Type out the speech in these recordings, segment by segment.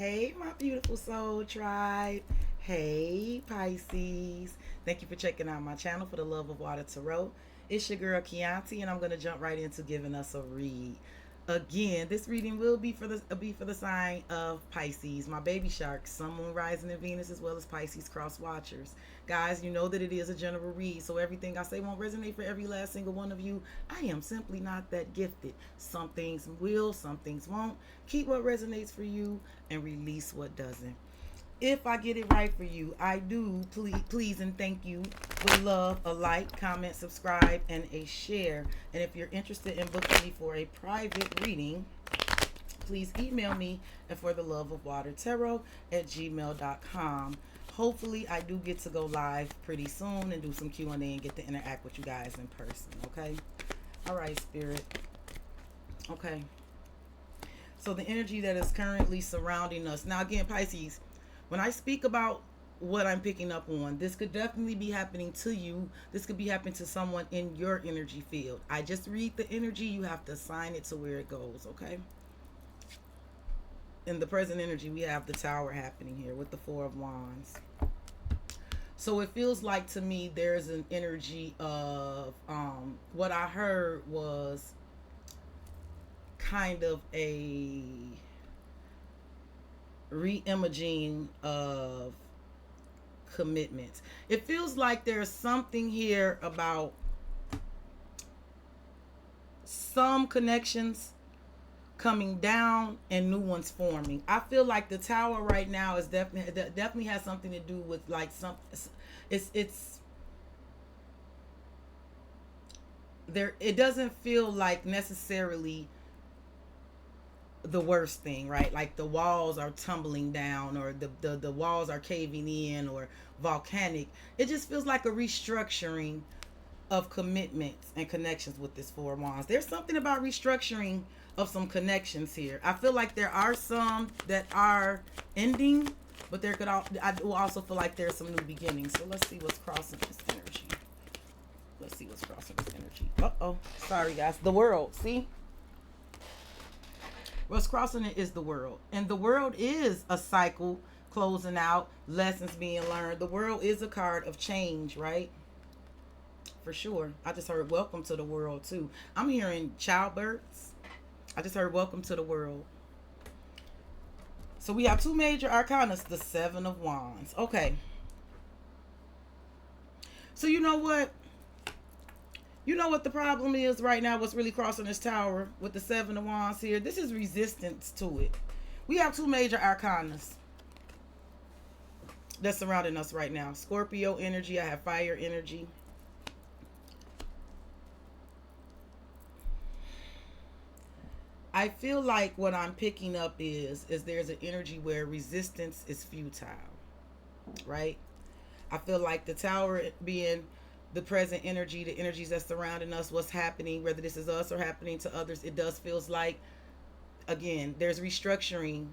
Hey, my beautiful soul tribe. Hey, Pisces. Thank you for checking out my channel for the Love of Water Tarot. It's your girl Chianti, and I'm going to jump right into giving us a read. Again, this reading will be for the sign of Pisces, my baby sharks, Sun, Moon, Rising, and Venus, as well as Pisces cross watchers. Guys, you know that it is a general read, so everything I say won't resonate for every last single one of you. I am simply not that gifted. Some things will, some things won't. Keep what resonates for you and release what doesn't. If I get it right for you, I do please and thank you with love, a like, comment, subscribe, and a share. And if you're interested in booking me for a private reading, please email me at for the love of water tarot at gmail.com. Hopefully I do get to go live pretty soon and do some Q&A and get to interact with you guys in person, okay? All right, Spirit. Okay. So the energy that is currently surrounding us. Now again, Pisces, when I speak about what I'm picking up on, this could definitely be happening to you. This could be happening to someone in your energy field. I just read the energy. You have to assign it to where it goes, okay? In the present energy, we have the Tower happening here with the Four of Wands. So it feels like to me there's an energy of what I heard was kind of a re-imaging of commitments. It feels like there's something here about some connections coming down and new ones forming. I feel like the Tower right now is definitely has something to do with like some it's there. It doesn't feel like necessarily the worst thing, right? Like the walls are tumbling down, or the walls are caving in, or volcanic. It just feels like a restructuring of commitments and connections with this Four of Wands. There's something about restructuring of some connections here. I feel like there are some that are ending, but there could I will also feel like there's some new beginnings. So let's see what's crossing this energy. Let's see what's crossing this energy. Uh-oh. Sorry, guys. The World. See? What's crossing it is the World. And the World is a cycle closing out, lessons being learned. The World is a card of change, right? For sure. I just heard welcome to the world too. I'm hearing childbirths. I just heard welcome to the world. So we have two major arcanas, the Seven of Wands. Okay. So you know what? You know what the problem is right now, what's really crossing this Tower with the Seven of Wands here? This is resistance to it. We have two major arcanas that's surrounding us right now. Scorpio energy. I have fire energy. I feel like what I'm picking up is there's an energy where resistance is futile, right? I feel like the Tower being the present energy, the energies that's surrounding us, what's happening, whether this is us or happening to others, it does feels like, again, there's restructuring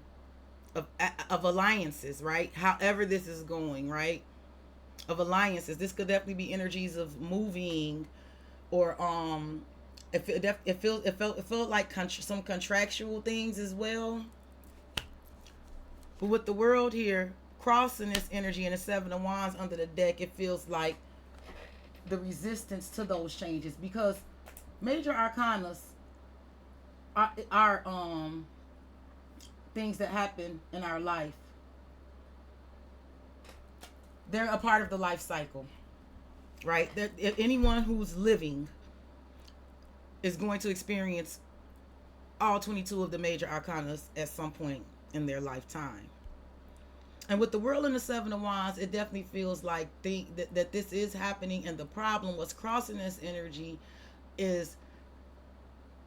of alliances, right? However this is going, right? Of alliances. This could definitely be energies of moving, or it felt like some contractual things as well. But with the World here crossing this energy and the Seven of Wands under the deck, it feels like the resistance to those changes, because major arcanas are things that happen in our life. They're a part of the life cycle, right? That anyone who's living is going to experience all 22 of the major arcanas at some point in their lifetime. And with the World and the Seven of Wands, it definitely feels like that this is happening. And the problem, what's crossing this energy, is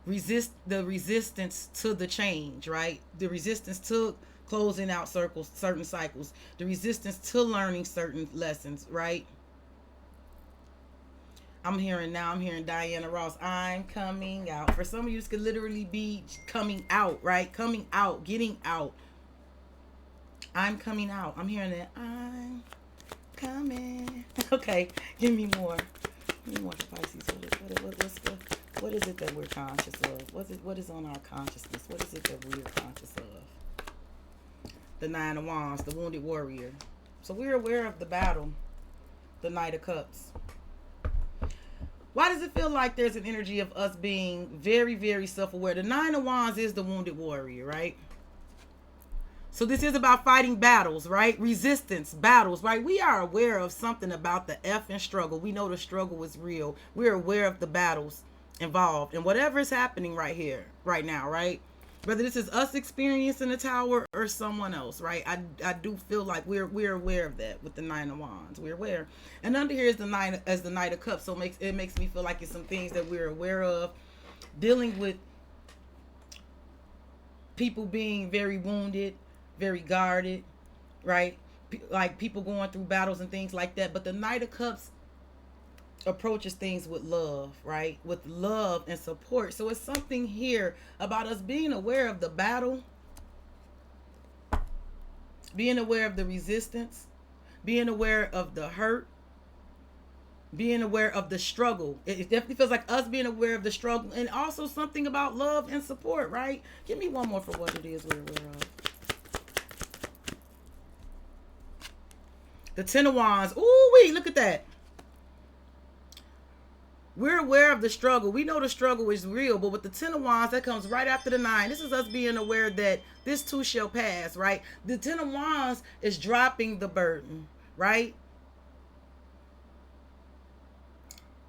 the resistance to the change, right? The resistance to closing out certain cycles. The resistance to learning certain lessons, right? I'm hearing Diana Ross, I'm coming out. For some of you, this could literally be coming out, right? Coming out, getting out. I'm coming out. I'm hearing that. I'm coming. Okay, give me more. Give me more for Pisces. What is it that we're conscious of? What is on our consciousness? What is it that we're conscious of? the Nine of Wands, the wounded warrior. So we're aware of the battle, the Knight of Cups. Why does it feel like there's an energy of us being very, very self-aware? The Nine of Wands is the wounded warrior, right? So this is about fighting battles, right? Resistance, battles, right? We are aware of something about the effing struggle. We know the struggle is real. We're aware of the battles involved and whatever is happening right here, right now, right? Whether this is us experiencing the tower or someone else, right? I do feel like we're aware of that with the Nine of Wands. We're aware. And under here is the Knight of Cups. So it makes me feel like it's some things that we're aware of. Dealing with people being very wounded, very guarded, right? Like people going through battles and things like that. But the Knight of Cups approaches things with love, right? With love and support. So it's something here about us being aware of the battle, being aware of the resistance, being aware of the hurt, being aware of the struggle. It definitely feels like us being aware of the struggle, and also something about love and support, right? Give me one more for what it is we're aware of. The Ten of Wands. Ooh, wait, look at that. We're aware of the struggle. We know the struggle is real, but with the Ten of Wands, that comes right after the Nine. This is us being aware that this too shall pass, right? The Ten of Wands is dropping the burden, right?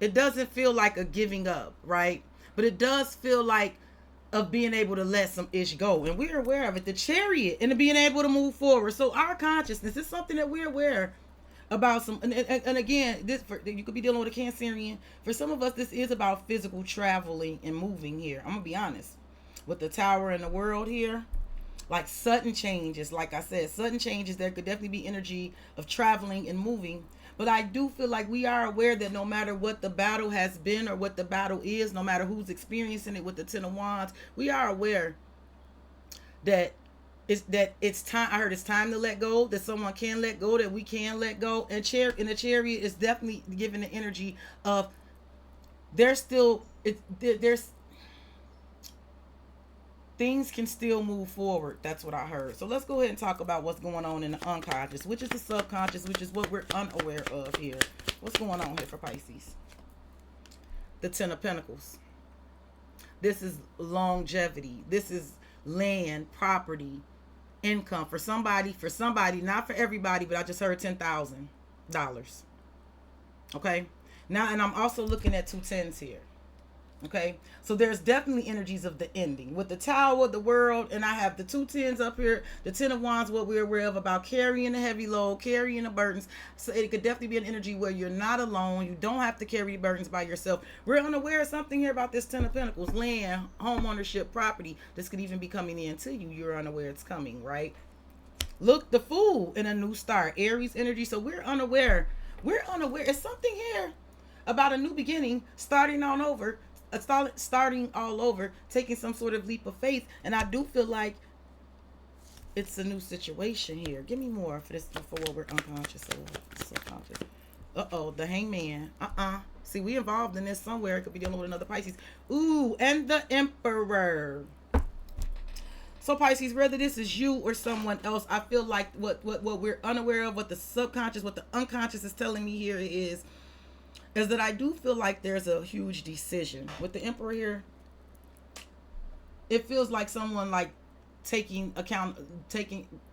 It doesn't feel like a giving up, right? But it does feel like of being able to let some ish go. And we're aware of it. The Chariot and being able to move forward. So our consciousness is something that we're aware about some, and again, you could be dealing with a Cancerian. For some of us, this is about physical traveling and moving here. I'm gonna be honest. With the Tower and the World here, like sudden changes, like I said, sudden changes. There could definitely be energy of traveling and moving. But I do feel like we are aware that no matter what the battle has been or what the battle is, no matter who's experiencing it with the Ten of Wands, we are aware that it's time. I heard it's time to let go, that someone can let go, that we can let go. And the Chariot is definitely giving the energy of there's things can still move forward. That's what I heard. So let's go ahead and talk about what's going on in the unconscious, which is the subconscious, which is what we're unaware of here. What's going on here for Pisces? The Ten of Pentacles. This is longevity. This is land, property, income for somebody, not for everybody, but I just heard $10,000. Okay. Now, and I'm also looking at 2 tens here. Okay, so there's definitely energies of the ending with the Tower, the World, and I have the 2 tens up here. The Ten of Wands, what we're aware of about carrying the heavy load, carrying the burdens. So it could definitely be an energy where you're not alone. You don't have to carry the burdens by yourself. We're unaware of something here about this Ten of Pentacles, land, home ownership, property. This could even be coming in to you. You're unaware it's coming, right? Look, the Fool in a new start, Aries energy. So we're unaware. It's something here about a new beginning, starting all over, taking some sort of leap of faith. And I do feel like it's a new situation here. Give me more for this, for what we're unconscious of, subconscious. The Hangman. See, we involved in this somewhere. It could be dealing with another Pisces. Ooh, and the Emperor. So Pisces, whether this is you or someone else, I feel like what we're unaware of, what the subconscious, what the unconscious is telling me here is that I do feel like there's a huge decision. With the Emperor here, it feels like someone like taking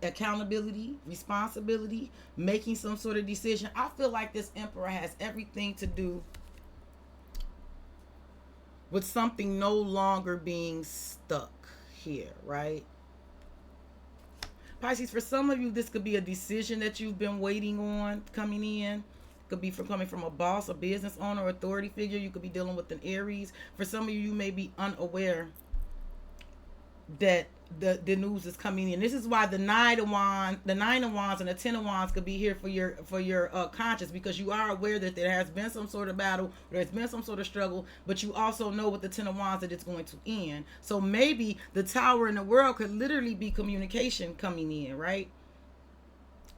accountability, responsibility, making some sort of decision. I feel like this Emperor has everything to do with something no longer being stuck here, right? Pisces, for some of you, this could be a decision that you've been waiting on coming in. Could be coming from a boss, a business owner, authority figure. You could be dealing with an Aries. For some of you, you may be unaware that the news is coming in. This is why the Nine of Wands and the Ten of Wands could be here for your conscious, because you are aware that there has been some sort of battle, there's been some sort of struggle, but you also know with the Ten of Wands that it's going to end. So maybe the Tower in the World could literally be communication coming in, right?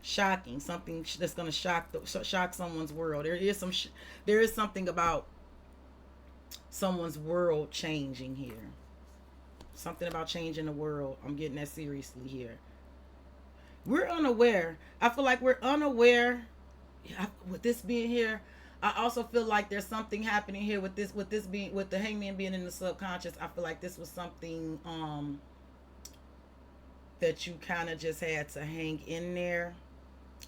Shocking, something that's going to shock someone's world. There is something about someone's world changing here. Something about changing the world. I'm getting that seriously here. We're unaware. I feel like we're unaware. With this being here, I also feel like there's something happening here with this being, with the hangman being in the subconscious. I feel like this was something that you kind of just had to hang in there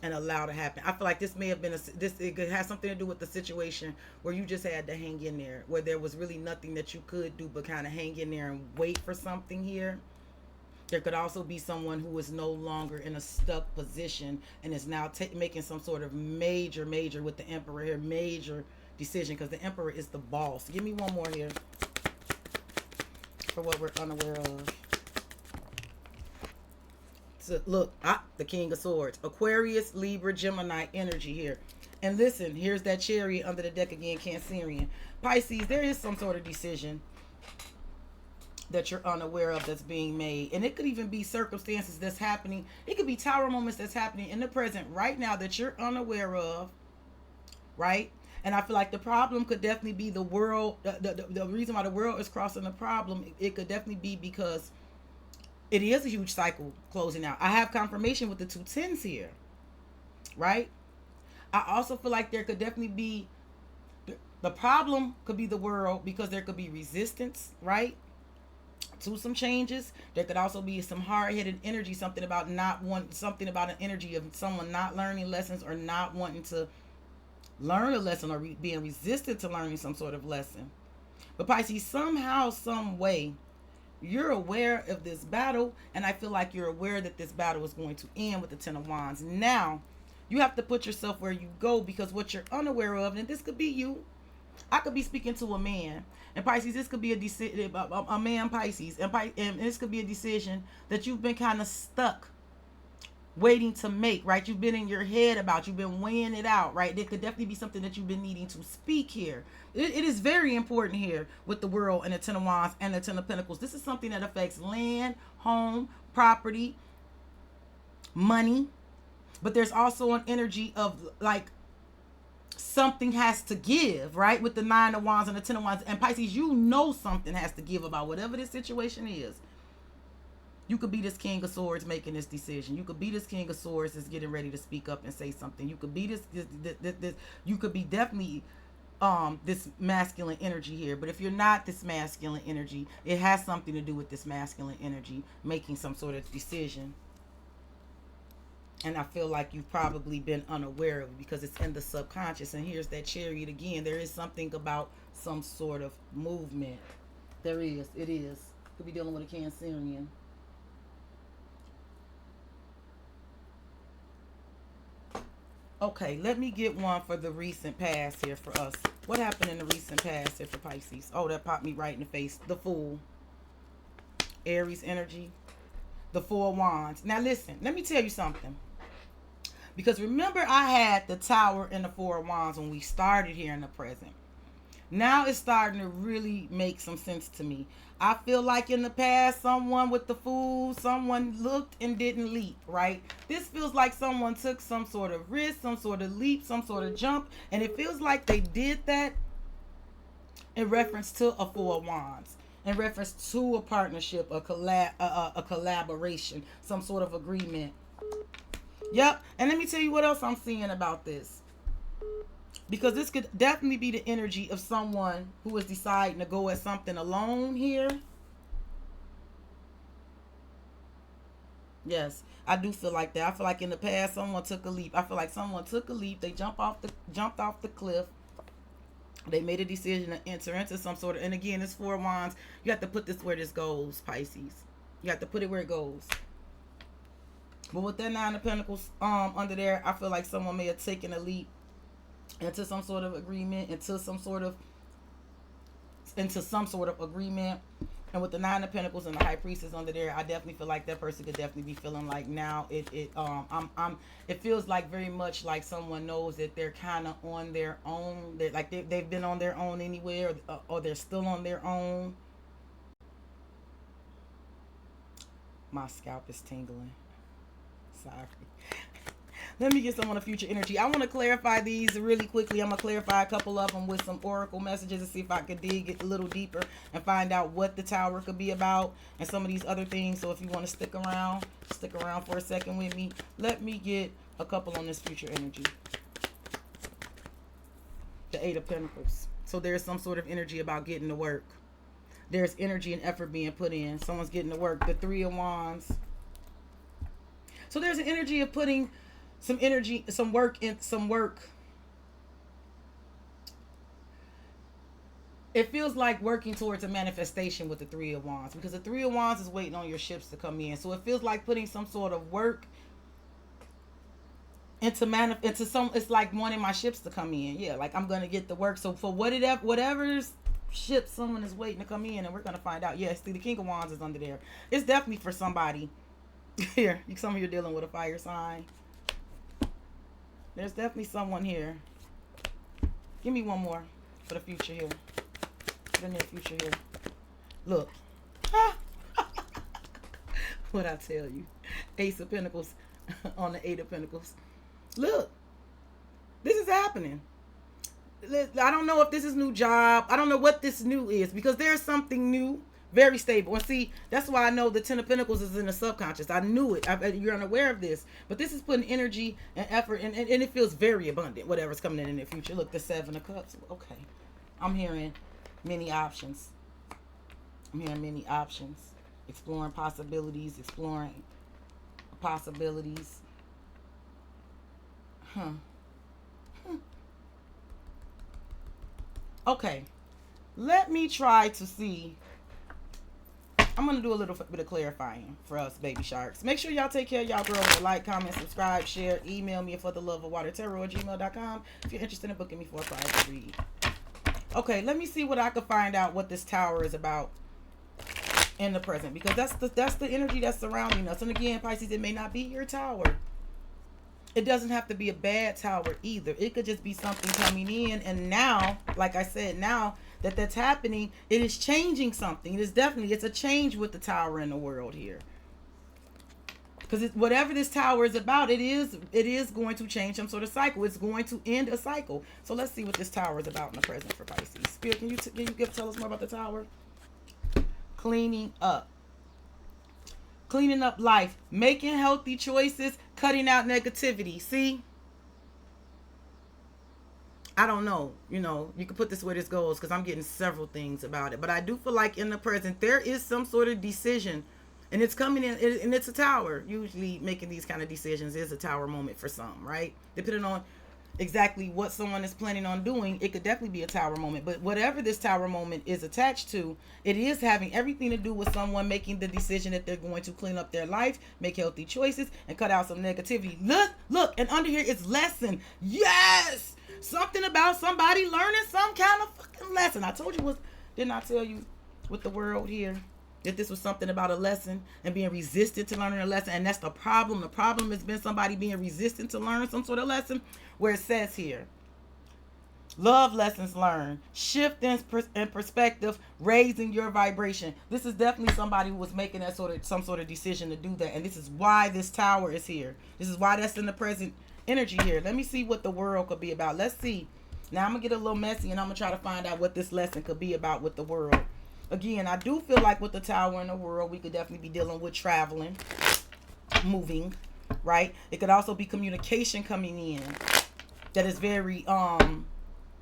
and allow to happen. I feel like this may have been it has something to do with the situation where you just had to hang in there, where there was really nothing that you could do but kind of hang in there and wait for something here. There could also be someone who is no longer in a stuck position and is now making some sort of major with the emperor here, major decision, because the emperor is the boss. Give me one more here for what we're unaware of. So look, the King of Swords, Aquarius, Libra, Gemini energy here. And listen, here's that chariot under the deck again, Cancerian. Pisces, there is some sort of decision that you're unaware of that's being made. And it could even be circumstances that's happening. It could be tower moments that's happening in the present right now that you're unaware of, right? And I feel like the problem could definitely be the world. The reason why the world is crossing the problem, it could definitely be because it is a huge cycle closing out. I have confirmation with the 2 10s here, right? I also feel like there could definitely be, the problem could be the world because there could be resistance, right, to some changes. There could also be some hard-headed energy, something about an energy of someone not learning lessons or not wanting to learn a lesson, or being resistant to learning some sort of lesson. But Pisces, somehow, some way, you're aware of this battle, and I feel like you're aware that this battle is going to end with the 10 of Wands. Now, you have to put yourself where you go, because what you're unaware of, and this could be you, I could be speaking to a man, and Pisces, this could be a man, Pisces, and this could be a decision that you've been kind of stuck waiting to make, right? You've been in your head about, you've been weighing it out, right? There could definitely be something that you've been needing to speak here. It is very important here with the world and the 10 of Wands and the 10 of Pentacles. This is something that affects land, home, property, money. But there's also an energy of like something has to give, right? With the 9 of Wands and the 10 of Wands. And Pisces, you know something has to give about whatever this situation is. You could be this King of Swords making this decision. You could be this King of Swords that's getting ready to speak up and say something. You could be this you could be definitely this masculine energy here. But if you're not this masculine energy, it has something to do with this masculine energy making some sort of decision. And I feel like you've probably been unaware of it because it's in the subconscious. And here's that chariot again. There is something about some sort of movement. There is. It is. Could be dealing with a Cancerian. Okay, let me get one for the recent past here for us. What happened in the recent past here for Pisces? Oh, that popped me right in the face. The Fool. Aries energy. The 4 of Wands. Now listen, let me tell you something. Because remember, I had the Tower and the 4 of Wands when we started here in the present. Now it's starting to really make some sense to me. I feel like in the past, someone with the Fool, someone looked and didn't leap, right? This feels like someone took some sort of risk, some sort of leap, some sort of jump. And it feels like they did that in reference to a 4 of Wands. In reference to a partnership, a collaboration, some sort of agreement. Yep. And let me tell you what else I'm seeing about this. Because this could definitely be the energy of someone who is deciding to go at something alone here. Yes, I do feel like that. I feel like in the past someone took a leap. I feel like someone took a leap. They jumped off the cliff. They made a decision to enter into some sort of, and again, it's 4 of Wands. You have to put this where this goes, Pisces. You have to put it where it goes. But with that 9 of Pentacles under there, I feel like someone may have taken a leap into some sort of agreement, into some sort of agreement. And with the 9 of Pentacles and the High Priestess under there, I definitely feel like that person could definitely be feeling like now it feels like very much like someone knows that they're kind of on their own. They're like they've been on their own anyway, or they're still on their own. My scalp is tingling. Sorry. Let me get some on the future energy. I want to clarify these really quickly. I'm going to clarify a couple of them with some oracle messages and see if I could dig it a little deeper and find out what the tower could be about and some of these other things. So if you want to stick around for a second with me. Let me get a couple on this future energy. The Eight of Pentacles. So there's some sort of energy about getting to work. There's energy and effort being put in. Someone's getting to work. The Three of Wands. So there's an energy of putting some energy, some work. It feels like working towards a manifestation with the Three of Wands, because the Three of Wands is waiting on your ships to come in. So it feels like putting some sort of work into some. It's like wanting my ships to come in. Yeah, like I'm gonna get the work. So for whatever's ship someone is waiting to come in, and we're gonna find out. Yes, see, the King of Wands is under there. It's definitely for somebody. Here, some of you are dealing with a fire sign. There's definitely someone here. Give me one more for the future here. For the near future here. Look. What I tell you. Ace of Pentacles on the Eight of Pentacles. Look. This is happening. I don't know if this is new job. I don't know what this new is, because there's something new. Very stable. And see, that's why I know the Ten of Pentacles is in the subconscious. I knew it. You're unaware of this. But this is putting energy and effort, and it feels very abundant, whatever's coming in the future. Look, the Seven of Cups. Okay. I'm hearing many options. Exploring possibilities. Okay. Let me try to see. I'm going to do a little bit of clarifying for us, baby sharks. Make sure y'all take care of y'all girl with a like, comment, subscribe, share. Email me at fortheloveofwatertarot@gmail.com if you're interested in booking me for a private read. Okay, let me see what I can find out what this tower is about in the present, because that's the energy that's surrounding us. And again, Pisces, it may not be your tower. It doesn't have to be a bad tower either. It could just be something coming in, and now, like I said, now that's happening, it is changing something. It's a change with the tower in the world here, because whatever this tower is about, it is going to change some sort of cycle. It's going to end a cycle. So let's see what this tower is about in the present for Pisces. Spirit, can you tell us more about the tower? Cleaning up life, making healthy choices, cutting out negativity. See, I don't know, you can put this where this goes, because I'm getting several things about it. But I do feel like in the present, there is some sort of decision, and it's coming in, and it's a tower. Usually making these kind of decisions is a tower moment for some, right? Depending on exactly what someone is planning on doing, it could definitely be a tower moment. But whatever this tower moment is attached to, it is having everything to do with someone making the decision that they're going to clean up their life, make healthy choices, and cut out some negativity. Look, and under here is lesson. Yes! Something about somebody learning some kind of fucking lesson. I told you, didn't I tell you with the world here that this was something about a lesson and being resistant to learning a lesson? And that's the problem. The problem has been somebody being resistant to learn some sort of lesson, where it says here, love lessons learned, shift in perspective, raising your vibration. This is definitely somebody who was making some sort of decision to do that. And this is why this tower is here. This is why that's in the present energy here. Let me see what the world could be about. Let's see. Now I'm gonna get a little messy, and I'm gonna try to find out what this lesson could be about with the world. Again, I do feel like with the tower in the world, we could definitely be dealing with traveling, moving, right? It could also be communication coming in. That is very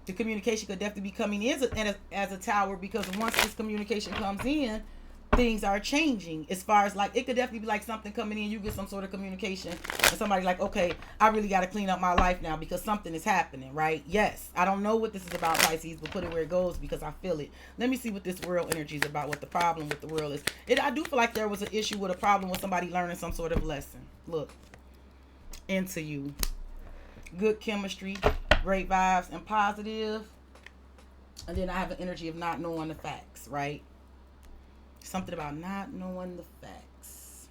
the communication could definitely be coming in as a tower, because once this communication comes in, things are changing. As far as, like, it could definitely be like something coming in, you get some sort of communication, and somebody like, okay, I really got to clean up my life now because something is happening, right? Yes, I don't know what this is about, Pisces, but put it where it goes, because I feel it. Let me see what this world energy is about, what the problem with the world is. I do feel like there was an issue with a problem with somebody learning some sort of lesson. Look, into you. Good chemistry, great vibes, and positive. And then I have an energy of not knowing the facts, right? Something about not knowing the facts.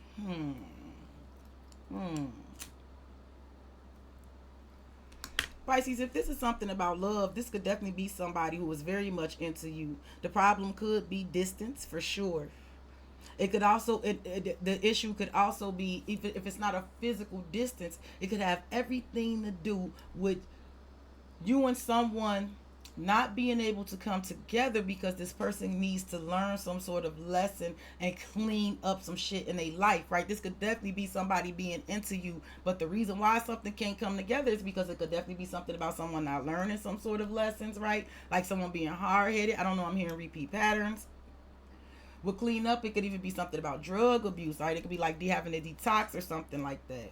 Pisces, if this is something about love, this could definitely be somebody who is very much into you. The problem could be distance, for sure. It could also, the issue could also be, if it's not a physical distance, it could have everything to do with you and someone not being able to come together because this person needs to learn some sort of lesson and clean up some shit in their life, right? This could definitely be somebody being into you, but the reason why something can't come together is because it could definitely be something about someone not learning some sort of lessons, right? Like someone being hard-headed. I don't know, I'm hearing repeat patterns. With clean up, it could even be something about drug abuse, right? It could be like having a detox or something like that.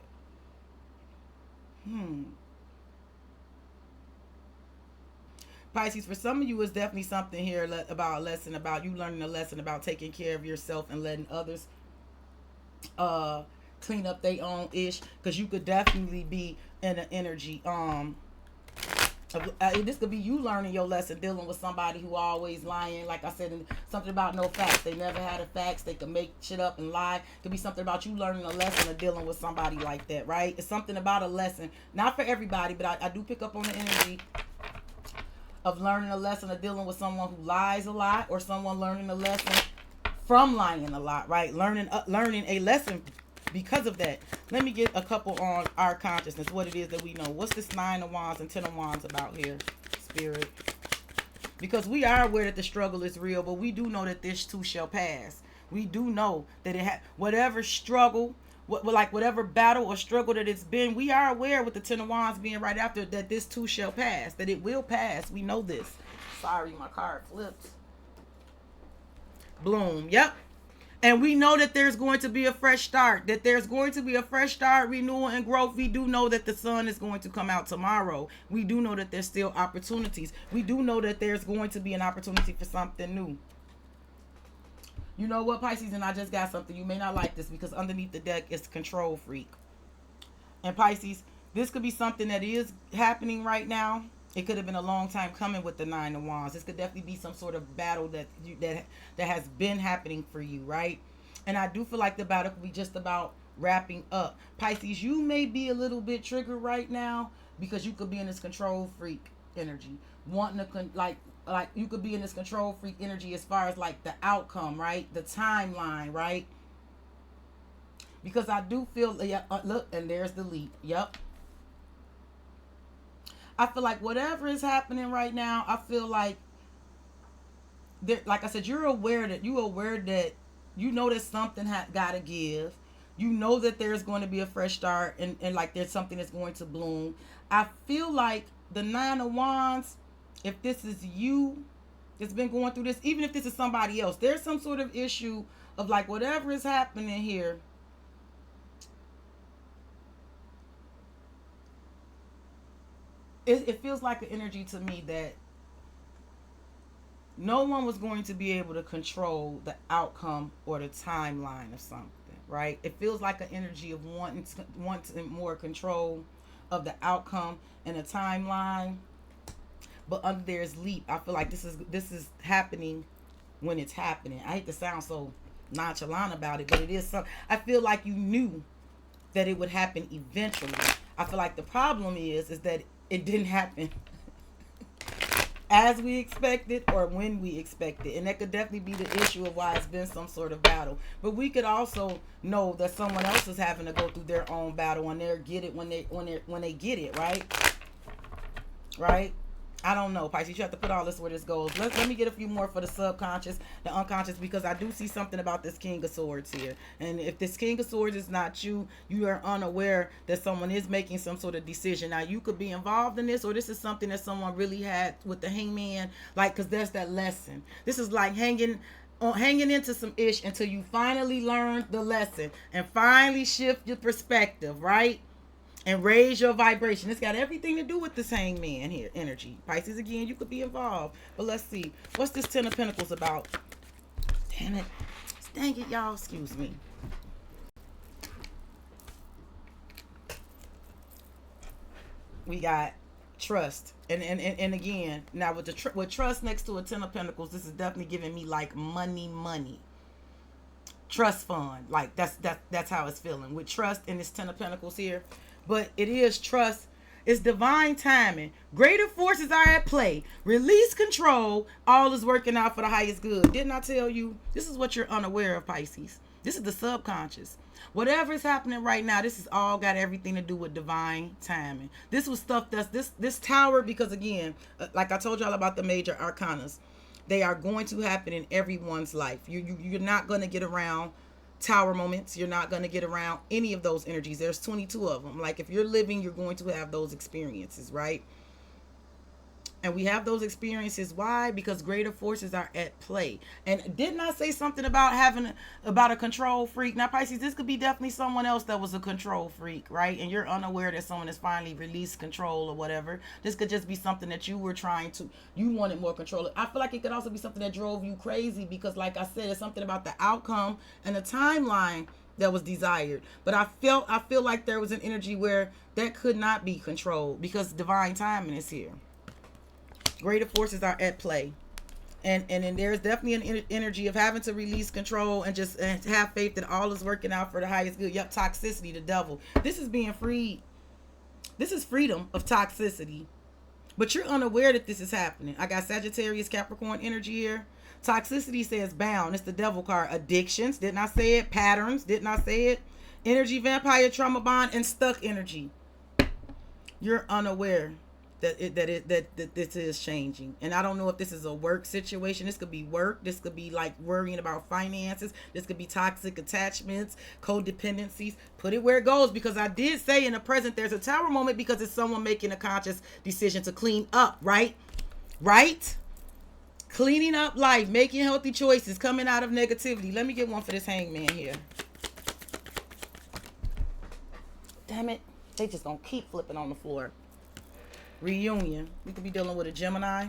Pisces, for some of you, it's definitely something here about a lesson, about you learning a lesson about taking care of yourself and letting others clean up their own ish, because you could definitely be in an energy this could be you learning your lesson, dealing with somebody who always lying. Like I said, something about no facts. They never had a facts. They could make shit up and lie. It could be something about you learning a lesson of dealing with somebody like that, right? It's something about a lesson. Not for everybody, but I do pick up on the energy of learning a lesson of dealing with someone who lies a lot, or someone learning a lesson from lying a lot, right? Learning a lesson because of that. Let me get a couple on our consciousness, what it is that we know. What's this 9 of Wands and 10 of Wands about here, Spirit? Because we are aware that the struggle is real, but we do know that this too shall pass. We do know that whatever struggle, whatever battle or struggle that it's been, we are aware with the 10 of Wands being right after that this too shall pass, that it will pass. We know this. Sorry, my card flipped. Bloom. Yep. And we know that there's going to be a fresh start, renewal, and growth. We do know that the sun is going to come out tomorrow. We do know that there's still opportunities. We do know that there's going to be an opportunity for something new. You know what, Pisces, and I just got something. You may not like this because underneath the deck is control freak. And Pisces, this could be something that is happening right now. It could have been a long time coming with the 9 of Wands. This could definitely be some sort of battle that has been happening for you, right? And I do feel like the battle could be just about wrapping up. Pisces, you may be a little bit triggered right now because you could be in this control freak energy, wanting to like you could be in this control freak energy as far as like the outcome, right? The timeline, right? Because I do feel, look, and there's the leap. Yep. I feel like whatever is happening right now, I feel like, like I said, you're aware that you know that something got to give. You know that there's going to be a fresh start, and like there's something that's going to bloom. I feel like the 9 of Wands, if this is you that's been going through this, even if this is somebody else, there's some sort of issue of like whatever is happening here. It feels like an energy to me that no one was going to be able to control the outcome or the timeline of something, right? It feels like an energy of wanting more control of the outcome and the timeline. But under there's leap. I feel like this is happening when it's happening. I hate to sound so nonchalant about it, but it is something. I feel like you knew that it would happen eventually. I feel like the problem is that it didn't happen as we expected or when we expected, and that could definitely be the issue of why it's been some sort of battle. But we could also know that someone else is having to go through their own battle, and they get it when they get it, right? I don't know, Pisces. You have to put all this where this goes. Let me get a few more for the subconscious, the unconscious, because I do see something about this King of Swords here. And if this King of Swords is not you, you are unaware that someone is making some sort of decision. Now, you could be involved in this, or this is something that someone really had with the Hangman, like, because there's that lesson. This is like hanging into some ish until you finally learn the lesson and finally shift your perspective, right? And raise your vibration. It's got everything to do with this Hangman here energy. Pisces, again, you could be involved. But let's see. What's this 10 of Pentacles about? Damn it. Dang it, y'all. Excuse me. We got trust. And again, now with trust next to a 10 of Pentacles, this is definitely giving me like money. Trust fund. Like that's how it's feeling. With trust in this 10 of Pentacles here. But it is trust. It's divine timing. Greater forces are at play. Release control. All is working out for the highest good. Didn't I tell you? This is what you're unaware of, Pisces. This is the subconscious. Whatever is happening right now, this has all got everything to do with divine timing. This was stuff that's this tower, because again, like I told y'all about the major arcanas, they are going to happen in everyone's life. You're not going to get around tower moments. You're not going to get around any of those energies. There's 22 of them. Like, if you're living, you're going to have those experiences, right? And we have those experiences. Why? Because greater forces are at play. And didn't I say something about about a control freak? Now, Pisces, this could be definitely someone else that was a control freak, right? And you're unaware that someone has finally released control or whatever. This could just be something that you were you wanted more control. I feel like it could also be something that drove you crazy, because like I said, it's something about the outcome and the timeline that was desired. But I feel like there was an energy where that could not be controlled, because divine timing is here. Greater forces are at play. And then there's definitely an energy of having to release control and just have faith that all is working out for the highest good. Yep, toxicity, the devil. This is being freed. This is freedom of toxicity. But you're unaware that this is happening. I got Sagittarius, Capricorn energy here. Toxicity says bound. It's the devil card. Addictions. Didn't I say it? Patterns. Didn't I say it? Energy, vampire, trauma bond, and stuck energy. You're unaware that this is changing. And I don't know if this is a work situation. This could be work. This could be like worrying about finances. This could be toxic attachments, codependencies. Put it where it goes, because I did say in the present there's a tower moment, because it's someone making a conscious decision to clean up, right? Cleaning up life, making healthy choices, coming out of negativity. Let me get one for this hangman here. Damn it. They just gonna keep flipping on the floor. Reunion. We could be dealing with a Gemini.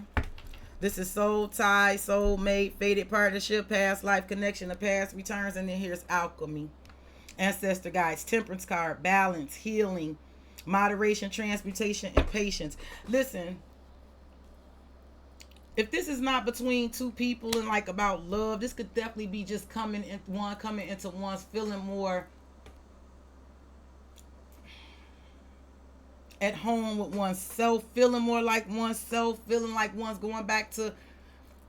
This is soul tie, soul mate, fated partnership, past life connection, the past returns. And then here's alchemy, ancestor guides, temperance card, balance, healing, moderation, transmutation, and patience. Listen, if this is not between two people and like about love, this could definitely be just coming into one's feeling more at home with oneself, feeling more like oneself, feeling like one's going back to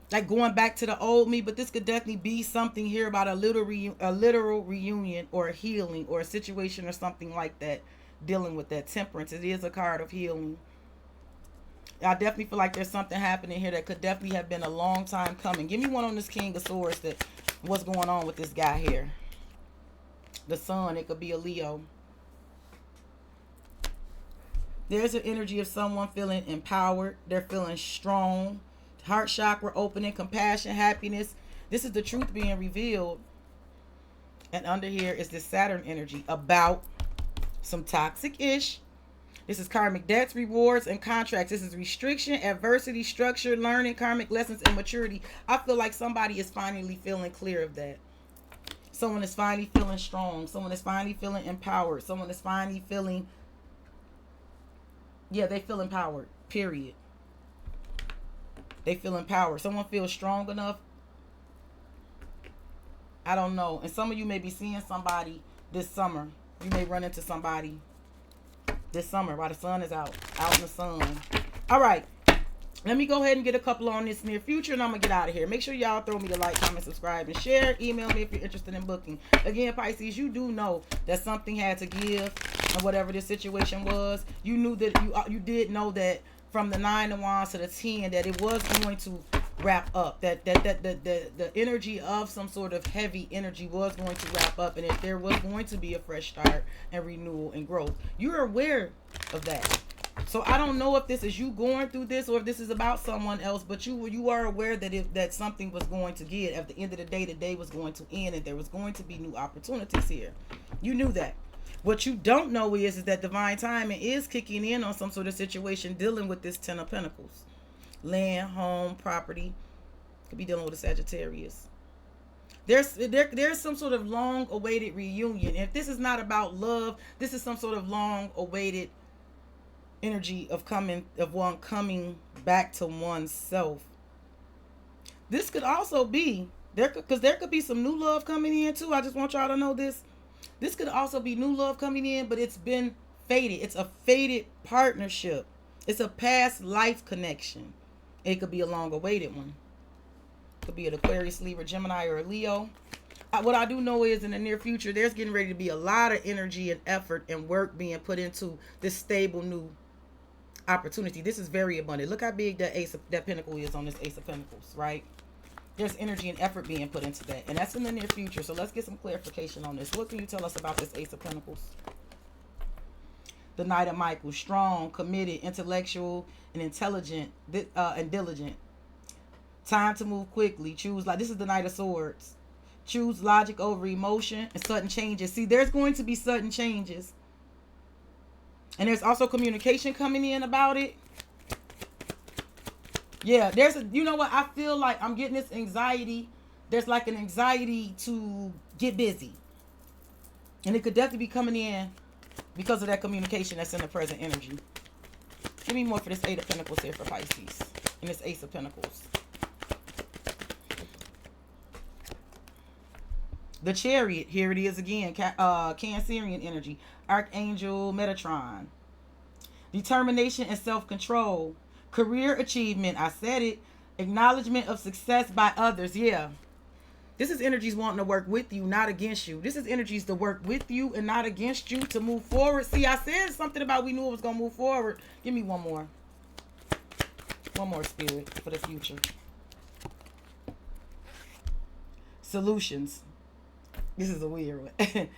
the old me. But this could definitely be something here about a literal reunion or a healing or a situation or something like that, dealing with that. Temperance, it is a card of healing. I definitely feel like there's something happening here that could definitely have been a long time coming. Give me one on this King of Swords. What's going on with this guy here? The Sun, it could be a Leo. There's an energy of someone feeling empowered. They're feeling strong. Heart chakra opening, compassion, happiness. This is the truth being revealed. And under here is this Saturn energy about some toxic-ish. This is karmic debts, rewards, and contracts. This is restriction, adversity, structure, learning, karmic lessons, and maturity. I feel like somebody is finally feeling clear of that. Someone is finally feeling strong. Someone is finally feeling empowered. Someone is finally feeling... Yeah, they feel empowered, period. They feel empowered. Someone feels strong enough. I don't know. And some of you may be seeing somebody this summer. You may run into somebody this summer while the sun is out in the sun. All right. Let me go ahead and get a couple on this near future, and I'm going to get out of here. Make sure y'all throw me a like, comment, subscribe, and share. Email me if you're interested in booking. Again, Pisces, you do know that something had to give, and whatever this situation was. You knew that you did know that from the 9 of Wands to the 10 that it was going to wrap up. That the energy of some sort of heavy energy was going to wrap up, and if there was going to be a fresh start and renewal and growth. You're aware of that. So I don't know if this is you going through this or if this is about someone else, but you are aware that something was going to get. At the end of the day was going to end, and there was going to be new opportunities here. You knew that. What you don't know is that divine timing is kicking in on some sort of situation dealing with this 10 of Pentacles. Land, home, property. Could be dealing with a Sagittarius. There's some sort of long-awaited reunion. If this is not about love, this is some sort of long-awaited energy of one coming back to oneself. This could also be there could be some new love coming in too. I just want y'all to know this. This could also be new love coming in, but it's been fated. It's a fated partnership. It's a past life connection. It could be a long awaited one. It could be an Aquarius, Libra, Gemini, or a Leo. What I do know is in the near future, there's getting ready to be a lot of energy and effort and work being put into this stable new opportunity. This is very abundant. Look how big that pentacle is on this Ace of Pentacles, right? There's energy and effort being put into that. And that's in the near future. So let's get some clarification on this. What can you tell us about this Ace of Pentacles? The Knight of Michael. Strong, committed, intellectual, and intelligent, and diligent. Time to move quickly. Choose, like, this is the Knight of Swords. Choose logic over emotion and sudden changes. See, there's going to be sudden changes. And there's also communication coming in about it. Yeah, there's a, you know what? I feel like I'm getting this anxiety. There's like an anxiety to get busy. And it could definitely be coming in because of that communication that's in the present energy. Give me more for this Eight of Pentacles here for Pisces. And this Ace of Pentacles. The Chariot, here it is again, Cancerian energy, Archangel Metatron. Determination and self-control. Career achievement, I said it. Acknowledgement of success by others, yeah. This is energies wanting to work with you, not against you. This is energies to work with you and not against you, to move forward. See, I said something about we knew it was going to move forward. Give me one more. One more, Spirit, for the future. Solutions. This is a weird one.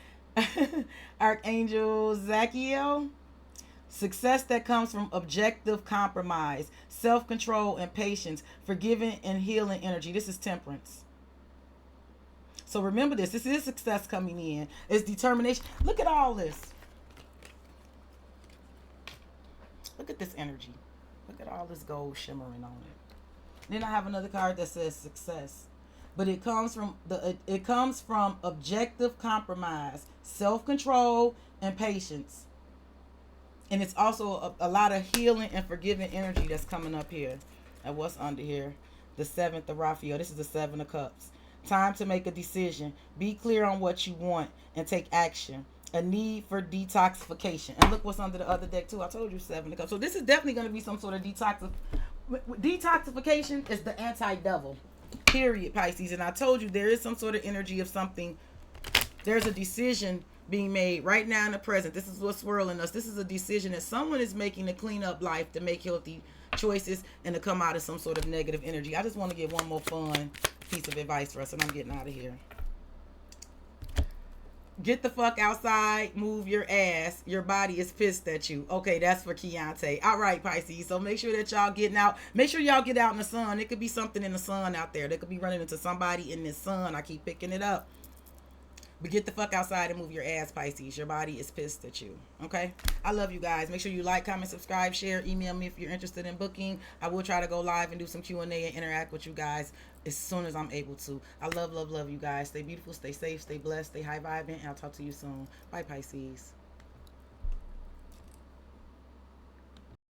Archangel Zachiel. Success that comes from objective compromise, self-control, and patience, forgiving and healing energy. This is Temperance. So remember this. This is success coming in. It's determination. Look at all this. Look at this energy. Look at all this gold shimmering on it. Then I have another card that says success. But it comes from objective compromise, self-control, and patience. And it's also a lot of healing and forgiving energy that's coming up here. And what's under here? The Seventh of Raphael. This is the Seven of Cups. Time to make a decision. Be clear on what you want and take action. A need for detoxification. And look what's under the other deck too. I told you Seven of Cups. So this is definitely going to be some sort of detoxification is the anti-devil. Period, Pisces. And I told you there is some sort of energy of something. There's a decision being made right now in the present. This is what's swirling us. This is a decision that someone is making to clean up life, to make healthy choices, and to come out of some sort of negative energy. I just want to give one more fun piece of advice for us, and I'm getting out of here. Get the fuck outside, move your ass. Your body is pissed at you. Okay, that's for Keontae. All right, Pisces. So make sure that y'all getting out. Make sure y'all get out in the sun. It could be something in the sun out there. They could be running into somebody in the sun. I keep picking it up. But get the fuck outside and move your ass, Pisces. Your body is pissed at you. Okay? I love you guys. Make sure you like, comment, subscribe, share. Email me if you're interested in booking. I will try to go live and do some Q&A and interact with you guys as soon as I'm able to. I love, love, love you guys. Stay beautiful, stay safe, stay blessed, stay high vibing, and I'll talk to you soon. Bye, Pisces.